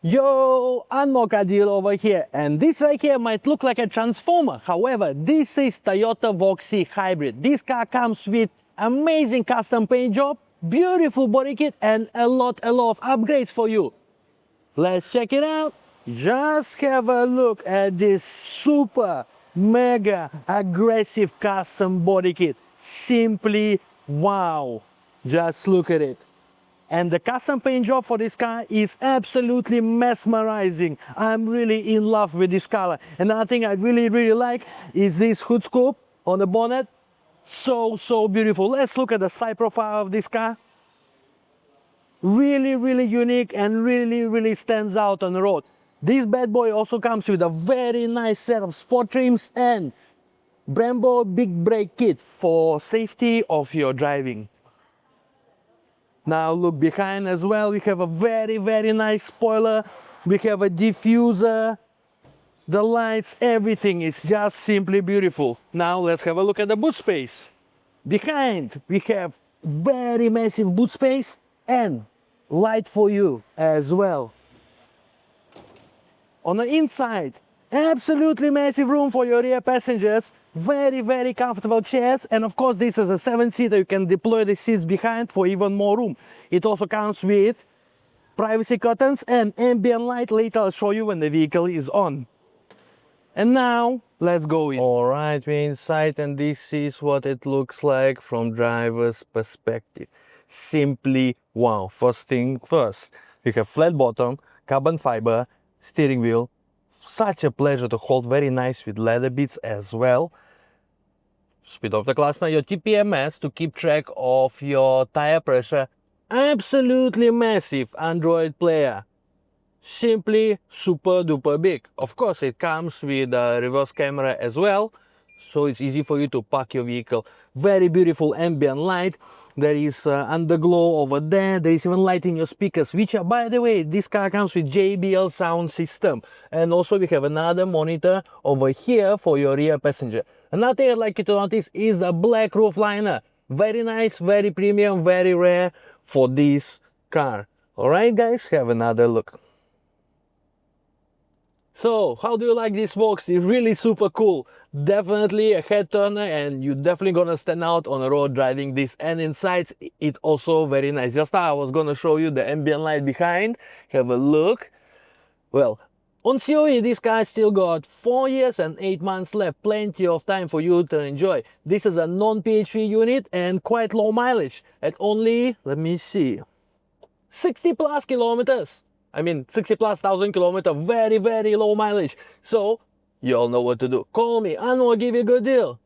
Yo, angmohcardealer over here, and this right here might look like a transformer. However, this is Toyota Voxy Hybrid. This car comes with amazing custom paint job, beautiful body kit, and a lot of upgrades for you. Let's check it out. Just have a look at this super mega aggressive custom body kit. Simply wow. Just look at it. And the custom paint job for this car is absolutely mesmerizing. I'm really in love with this color. Another thing I really like is this hood scope on the bonnet. So beautiful. Let's look at the side profile of this car. Really unique and really stands out on the road. This bad boy also comes with a very nice set of sport trims and Brembo big brake kit for safety of your driving. Now look behind as well, we have a very nice spoiler, we have a diffuser, the lights, everything is just simply beautiful. Now let's have a look at the boot space. Behind we have very massive boot space and light for you as well. On the inside, absolutely massive room for your rear passengers, very comfortable chairs, and of course this is a 7-seater, you can deploy the seats behind for even more room. It also comes with privacy curtains and ambient light. Later I'll show you when the vehicle is on. And now let's go in. Alright, we're inside and this is what it looks like from driver's perspective. Simply wow. First thing first, we have flat bottom, carbon fiber, steering wheel. Such a pleasure to hold, very nice with leather bits as well. Speed of the class now, your TPMS to keep track of your tire pressure. Absolutely massive Android player. Simply super duper big. Of course it comes with a reverse camera as well, so it's easy for you to park your vehicle. Very beautiful ambient light. There is underglow over there. There is even light in your speakers, which are, by the way, this car comes with JBL sound system. And also we have another monitor over here for your rear passenger. Another thing I'd like you to notice is the black roof liner. Very nice, very premium, very rare for this car. Alright guys, have another look. So, how do you like this Voxy? It's really super cool. Definitely a head turner and you're definitely gonna stand out on the road driving this. And inside it also very nice. Just now I was gonna show you the ambient light behind. Have a look. Well, on COE this car still got 4 years and 8 months left. Plenty of time for you to enjoy. This is a non-PHV unit and quite low mileage. At only, let me see, 60 plus kilometers. I mean 60 plus thousand kilometers, very low mileage. So you all know what to do. Call me and I'll give you a good deal.